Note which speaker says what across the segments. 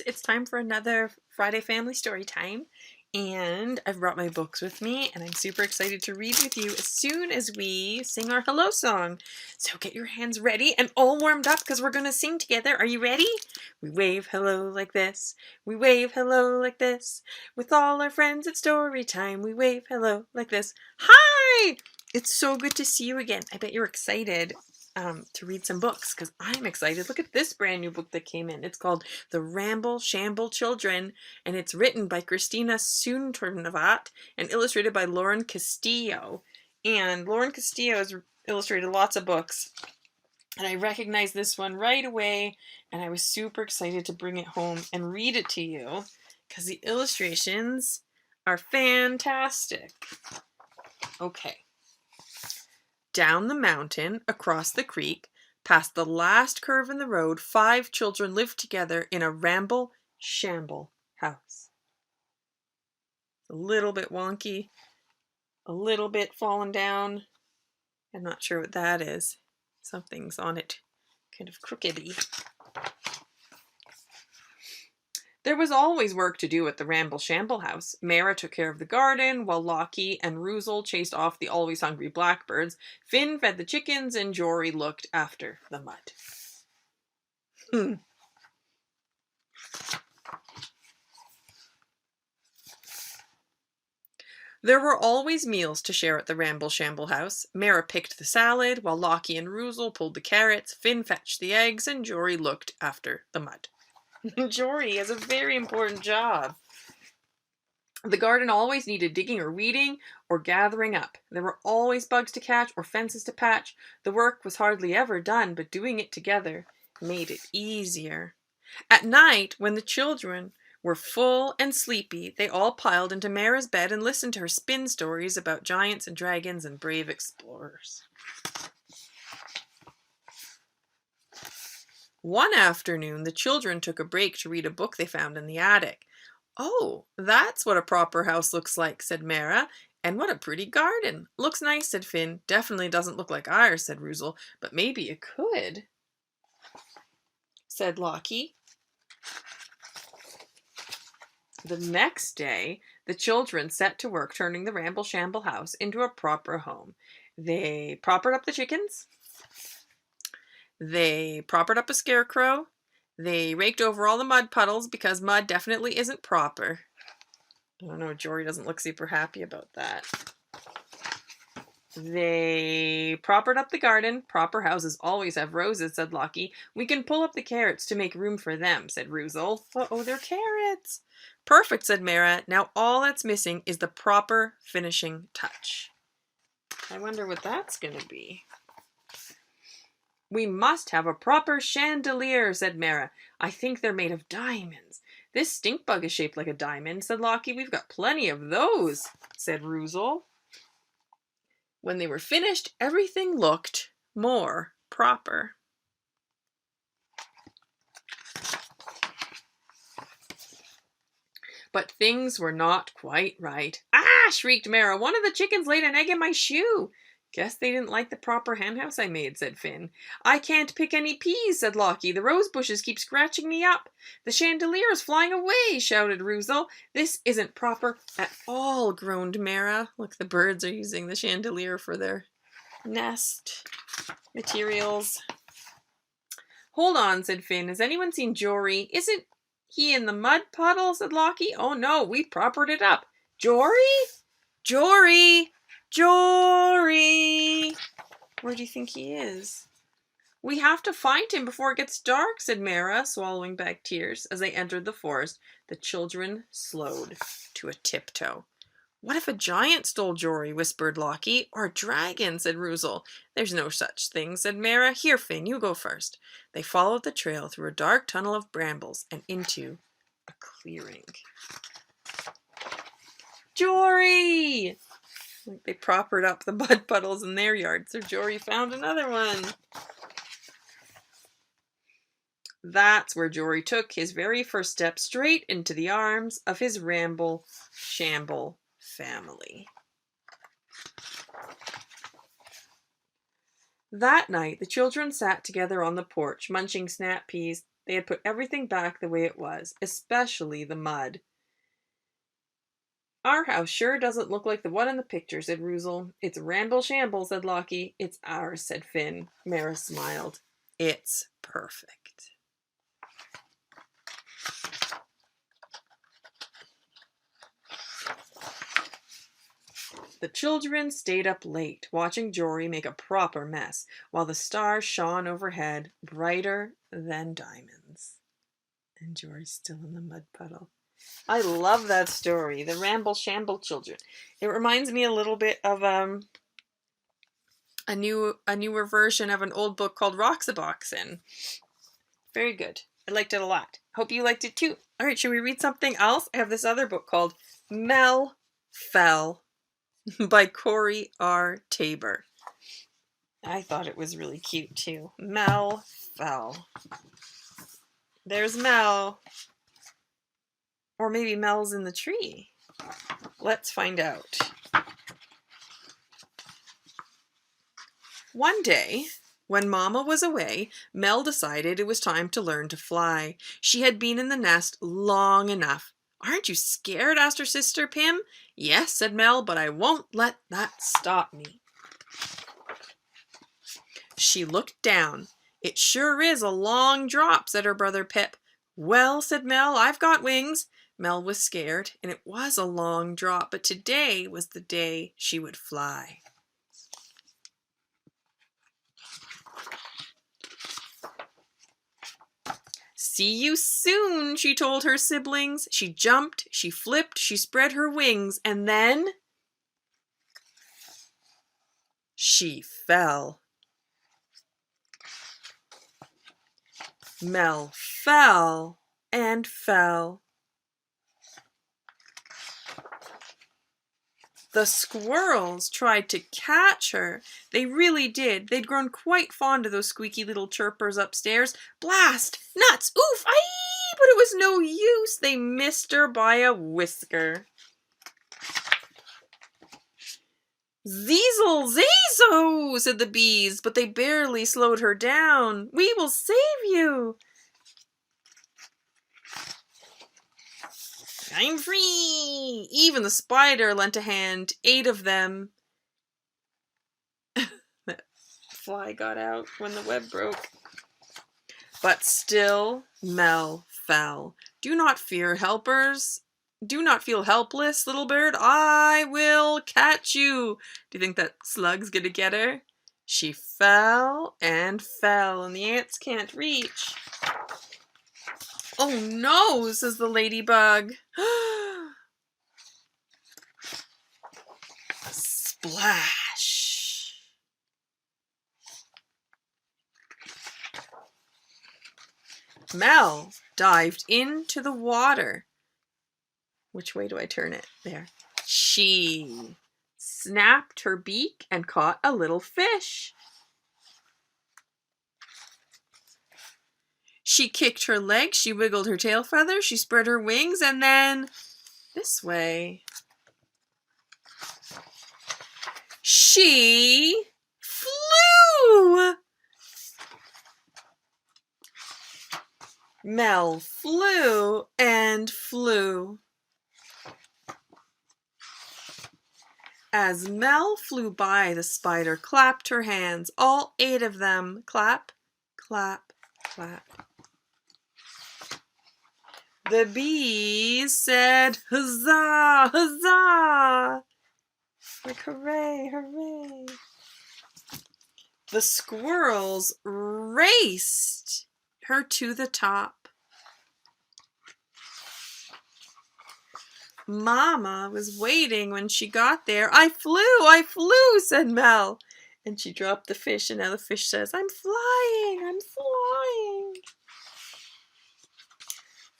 Speaker 1: It's time for another Friday family story time, and I've brought my books with me, and I'm super excited to read with you as soon as we sing our hello song. So get your hands ready and all warmed up because we're going to sing together. Are you ready? We wave hello like this. We wave hello like this. With all our friends at story time, we wave hello like this. Hi! It's so good to see you again. I bet you're excited to read some books because I'm excited. Look at this brand new book that came in. It's called The Ramble Shamble Children, and it's written by Christina Soontornavat and illustrated by Lauren Castillo. And Lauren Castillo has illustrated lots of books, and I recognized this one right away, and I was super excited to bring it home and read it to you because the illustrations are fantastic. Okay. Down the mountain, across the creek, past the last curve in the road, 5 children lived together in a ramble-shamble house. A little bit wonky, a little bit fallen down. I'm not sure what that is. Something's on it, kind of crookedy. There was always work to do at the Ramble-Shamble house. Mara took care of the garden, while Lockie and Ruzel chased off the always hungry blackbirds. Finn fed the chickens, and Jory looked after the mud. There were always meals to share at the Ramble-Shamble house. Mara picked the salad, while Lockie and Ruzel pulled the carrots. Finn fetched the eggs, and Jory looked after the mud. Jory has a very important job. The garden always needed digging or weeding or gathering up. There were always bugs to catch or fences to patch. The work was hardly ever done, but doing it together made it easier. At night, when the children were full and sleepy, they all piled into Mara's bed and listened to her spin stories about giants and dragons and brave explorers. One afternoon, the children took a break to read a book they found in the attic. "Oh, that's what a proper house looks like," said Mara. "And what a pretty garden." "Looks nice," said Finn. "Definitely doesn't look like ours," said Ruzel. "But maybe it could," said Lockie. The next day, the children set to work turning the Ramble-Shamble house into a proper home. They propered up the chickens. They propered up a scarecrow. They raked over all the mud puddles because mud definitely isn't proper. I don't know, Jory doesn't look super happy about that. They propered up the garden. "Proper houses always have roses," said Lockie. "We can pull up the carrots to make room for them," said Ruzel. "Uh-oh, they're carrots." "Perfect," said Mara. "Now all that's missing is the proper finishing touch." I wonder what that's going to be. "We must have a proper chandelier," said Mara. "I think they're made of diamonds." "This stink bug is shaped like a diamond," said Lockie. "We've got plenty of those," said Ruzel. When they were finished, everything looked more proper. But things were not quite right. "Ah!" shrieked Mara. "One of the chickens laid an egg in my shoe." "Guess they didn't like the proper henhouse I made," said Finn. "I can't pick any peas," said Lockie. "The rose bushes keep scratching me up." "The chandelier is flying away," shouted Ruzel. "This isn't proper at all," groaned Mara. Look, the birds are using the chandelier for their nest materials. "Hold on," said Finn. "Has anyone seen Jory? Isn't he in the mud puddle?" said Lockie. "Oh no, we propered it up." "Jory? Jory! Jory! Where do you think he is?" "We have to find him before it gets dark," said Mara, swallowing back tears. As they entered the forest, the children slowed to a tiptoe. "What if a giant stole Jory?" whispered Lockie. "Or a dragon," said Ruzel. "There's no such thing," said Mara. "Here, Finn, you go first." They followed the trail through a dark tunnel of brambles and into a clearing. "Jory!" They propered up the mud puddles in their yard, so Jory found another one. That's where Jory took his very first step, straight into the arms of his Ramble-Shamble family. That night, the children sat together on the porch, munching snap peas. They had put everything back the way it was, especially the mud. "Our house sure doesn't look like the one in the picture," said Ruzel. "It's ramble shamble," said Lockie. "It's ours," said Finn. Mara smiled. "It's perfect." The children stayed up late, watching Jory make a proper mess, while the stars shone overhead, brighter than diamonds. And Jory's still in the mud puddle. I love that story, The Ramble Shamble Children. It reminds me a little bit of a newer version of an old book called Roxaboxen. Very good. I liked it a lot. Hope you liked it too. All right, should we read something else? I have this other book called Mel Fell by Corey R. Tabor. I thought it was really cute too. Mel Fell. There's Mel. Or maybe Mel's in the tree. Let's find out. One day, when Mama was away, Mel decided it was time to learn to fly. She had been in the nest long enough. "Aren't you scared?" asked her sister Pim. "Yes," said Mel, "but I won't let that stop me." She looked down. "It sure is a long drop," said her brother Pip. "Well," said Mel, "I've got wings." Mel was scared, and it was a long drop, but today was the day she would fly. "See you soon," she told her siblings. She jumped, she flipped, she spread her wings, and then she fell. Mel fell and fell. The squirrels tried to catch her. They really did. They'd grown quite fond of those squeaky little chirpers upstairs. Blast! Nuts! Oof! Aye! But it was no use. They missed her by a whisker. "Zeezel! Zazo!" said the bees, but they barely slowed her down. "We will save you." "I'm free!" Even the spider lent a hand. 8 of them. That fly got out when the web broke. But still Mel fell. "Do not fear, helpers. Do not feel helpless, little bird. I will catch you." Do you think that slug's gonna get her? She fell and fell, and the ants can't reach. "Oh no," says the ladybug. Splash. Mel dived into the water. Which way do I turn it? There. She snapped her beak and caught a little fish. She kicked her legs, she wiggled her tail feathers, she spread her wings, and then this way. She flew! Mel flew and flew. As Mel flew by, the spider clapped her hands, all 8 of them. Clap, clap, clap. The bees said, "Huzzah, huzzah!" Like, hooray, hooray. The squirrels raced her to the top. Mama was waiting when she got there. I flew," said Mel. And she dropped the fish, and now the fish says, "I'm flying, I'm flying."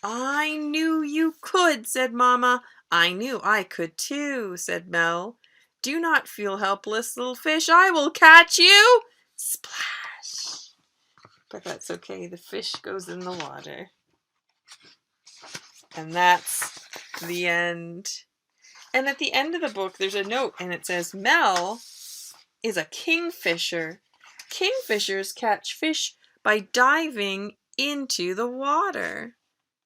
Speaker 1: "I knew you could," said Mama. "I knew I could too," said Mel. "Do not feel helpless, little fish. I will catch you." Splash. But that's okay. The fish goes in the water. And that's the end. And at the end of the book, there's a note, and it says, Mel is a kingfisher. Kingfishers catch fish by diving into the water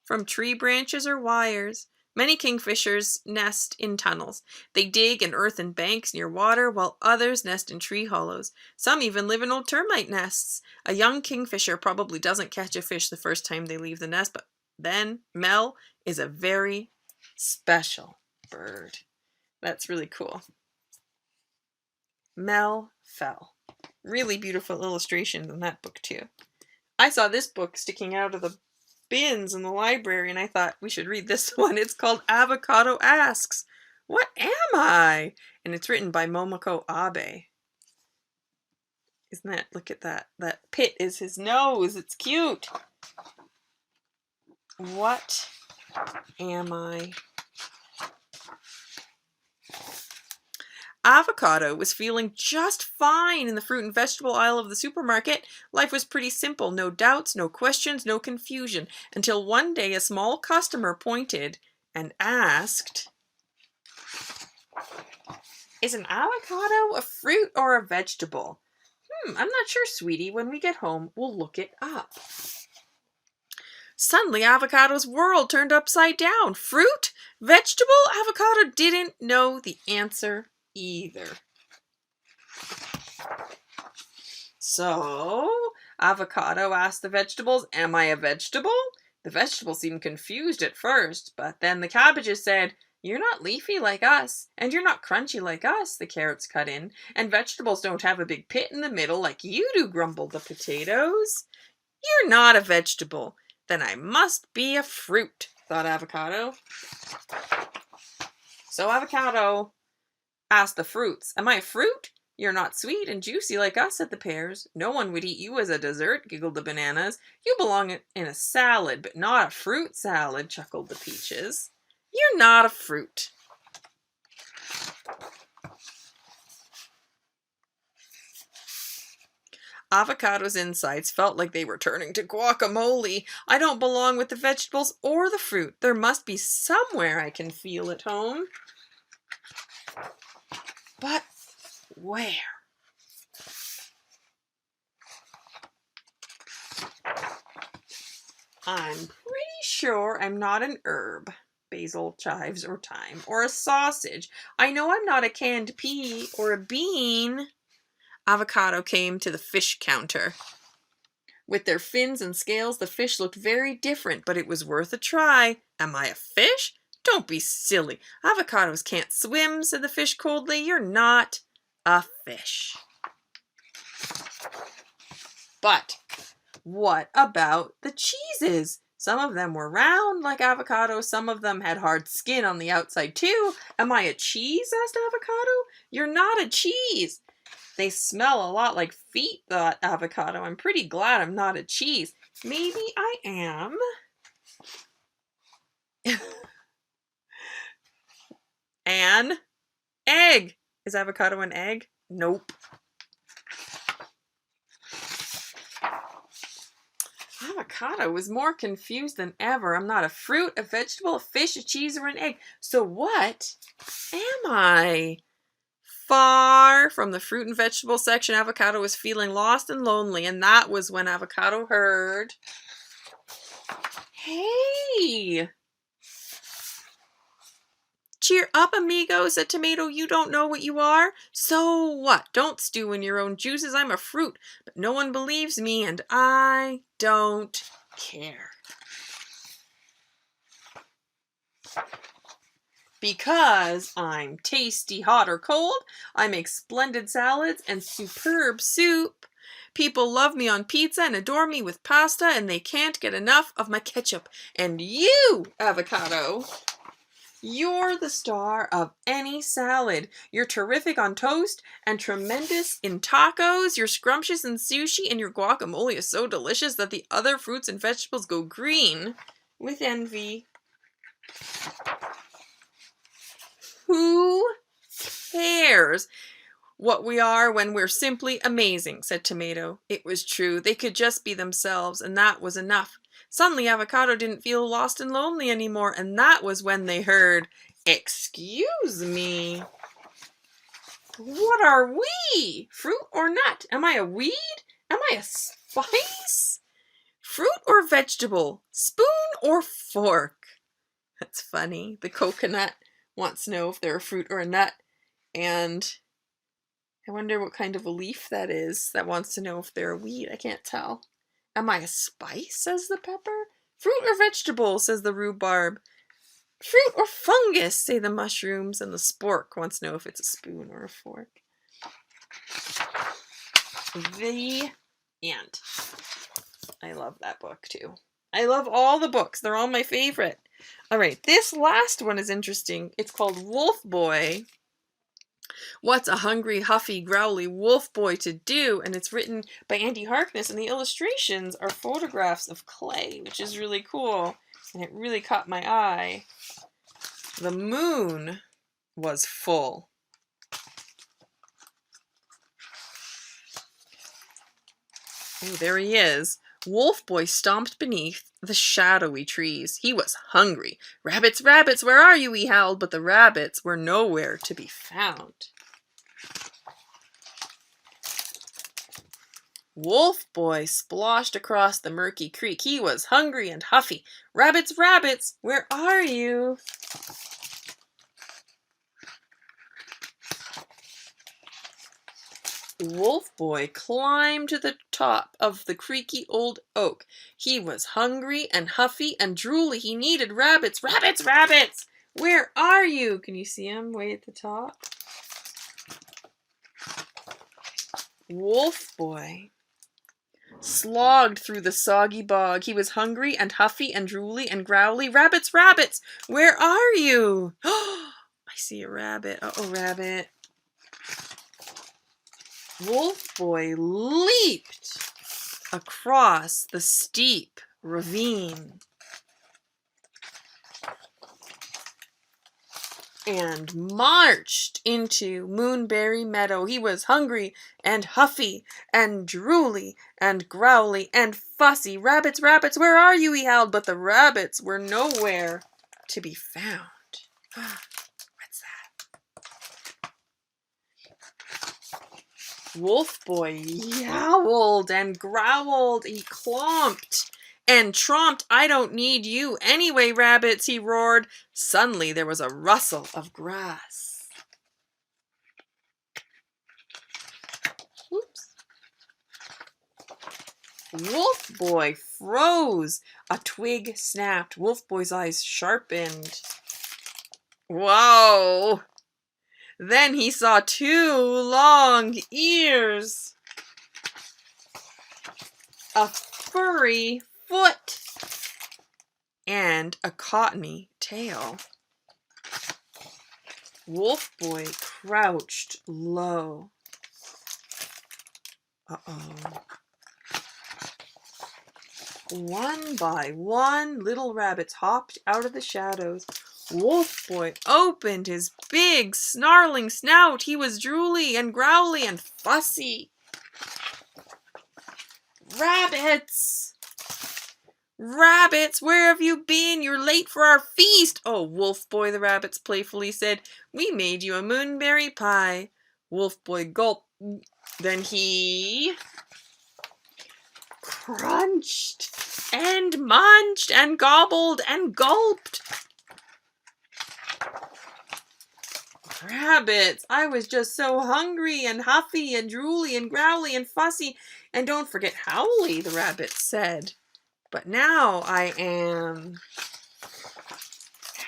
Speaker 1: from tree branches or wires. Many kingfishers nest in tunnels. They dig in earthen banks near water, while others nest in tree hollows. Some even live in old termite nests. A young kingfisher probably doesn't catch a fish the first time they leave the nest, but then Mel is a very special bird. That's really cool. Mel fell. Really beautiful illustrations in that book too. I saw this book sticking out of the bins in the library and I thought we should read this one. It's called Avocado Asks, "What am I?" And it's written by Momoko Abe. Isn't that, look at that. That pit is his nose. It's cute. What am I? Avocado was feeling just fine in the fruit and vegetable aisle of the supermarket. Life was pretty simple. No doubts, no questions, no confusion. Until one day a small customer pointed and asked, "Is an avocado a fruit or a vegetable?" I'm not sure, sweetie. When we get home, we'll look it up." Suddenly, Avocado's world turned upside down. Fruit? Vegetable? Avocado didn't know the answer either. So, Avocado asked the vegetables, "Am I a vegetable?" The vegetables seemed confused at first, but then the cabbages said, "You're not leafy like us, and you're not crunchy like us," the carrots cut in, "and vegetables don't have a big pit in the middle like you do," grumbled the potatoes. "You're not a vegetable. Then I must be a fruit," thought Avocado. So Avocado asked the fruits, "Am I a fruit?" "You're not sweet and juicy like us," said the pears. "No one would eat you as a dessert," giggled the bananas. "You belong in a salad, but not a fruit salad," chuckled the peaches. "You're not a fruit." Avocado's insides felt like they were turning to guacamole. "I don't belong with the vegetables or the fruit. There must be somewhere I can feel at home. But where?" "I'm pretty sure I'm not an herb, basil, chives, or thyme, or a sausage. I know I'm not a canned pea or a bean." Avocado came to the fish counter. With their fins and scales, the fish looked very different, but it was worth a try. "Am I a fish?" "Don't be silly. Avocados can't swim," said the fish coldly. "You're not a fish." But what about the cheeses? Some of them were round like avocado. Some of them had hard skin on the outside too. "Am I a cheese?" asked Avocado. "You're not a cheese." "They smell a lot like feet," thought Avocado. "I'm pretty glad I'm not a cheese. Maybe I am an egg." Is avocado an egg? Nope. Avocado was more confused than ever. "I'm not a fruit, a vegetable, a fish, a cheese, or an egg. So what am I?" Far from the fruit and vegetable section, Avocado was feeling lost and lonely, and that was when Avocado heard, "Hey! Cheer up, amigo," said Tomato. "You don't know what you are? So what? Don't stew in your own juices. I'm a fruit, but no one believes me, and I don't care. Because I'm tasty, hot or cold. I make splendid salads and superb soup. People love me on pizza and adore me with pasta, and they can't get enough of my ketchup. And you, Avocado, you're the star of any salad. You're terrific on toast and tremendous in tacos. You're scrumptious in sushi, and your guacamole is so delicious that the other fruits and vegetables go green with envy. Who cares what we are when we're simply amazing?" said Tomato. It was true. They could just be themselves, and that was enough. Suddenly, Avocado didn't feel lost and lonely anymore, and that was when they heard, "Excuse me. What are we? Fruit or nut? Am I a weed? Am I a spice? Fruit or vegetable? Spoon or fork? That's funny. The coconut wants to know if they're a fruit or a nut. And I wonder what kind of a leaf that is that wants to know if they're a weed. I can't tell. Am I a spice, says the pepper. Fruit or vegetable, says the rhubarb. Fruit or fungus, say the mushrooms. And the spork wants to know if it's a spoon or a fork. The end. I love that book too. I love all the books. They're all my favorite. All right, this last one is interesting. It's called Wolf Boy. What's a hungry, huffy, growly wolf boy to do? And it's written by Andy Harkness, and the illustrations are photographs of clay, which is really cool. And it really caught my eye. The moon was full. Oh, there he is. Wolf Boy stomped beneath the shadowy trees. He was hungry. Rabbits, rabbits, where are you? He howled, but the rabbits were nowhere to be found. Wolf Boy splashed across the murky creek. He was hungry and huffy. Rabbits, rabbits, where are you? Wolf Boy climbed to the top of the creaky old oak. He was hungry and huffy and drooly. He needed rabbits. Rabbits, rabbits! Where are you? Can you see him way at the top? Wolf Boy slogged through the soggy bog. He was hungry and huffy and drooly and growly. Rabbits, rabbits! Where are you? I see a rabbit. Uh-oh, rabbit. Wolf Boy leaped across the steep ravine and marched into Moonberry Meadow. He was hungry and huffy and drooly and growly and fussy. Rabbits, rabbits, where are you? He howled, but the rabbits were nowhere to be found. What's that? Wolf Boy yowled and growled. He clomped and tromped. I don't need you anyway, rabbits, he roared. Suddenly there was a rustle of grass. Oops. Wolf Boy froze. A twig snapped. Wolf Boy's eyes sharpened. Whoa! Then he saw two long ears, a furry foot, and a cottony tail. Wolf Boy crouched low. Uh-oh. One by one, little rabbits hopped out of the shadows. Wolf Boy opened his big, snarling snout. He was drooly and growly and fussy. Rabbits! Rabbits, where have you been? You're late for our feast. Oh, Wolf Boy, the rabbits playfully said, we made you a moonberry pie. Wolf Boy gulped. Then he crunched and munched and gobbled and gulped. Rabbits, I was just so hungry and huffy and drooly and growly and fussy. And don't forget howly, the rabbit said. But now I am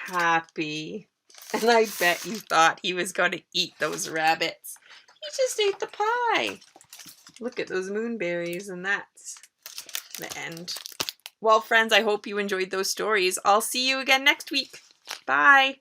Speaker 1: happy. And I bet you thought he was going to eat those rabbits. He just ate the pie. Look at those moonberries, and that's the end. Well, friends, I hope you enjoyed those stories. I'll see you again next week. Bye.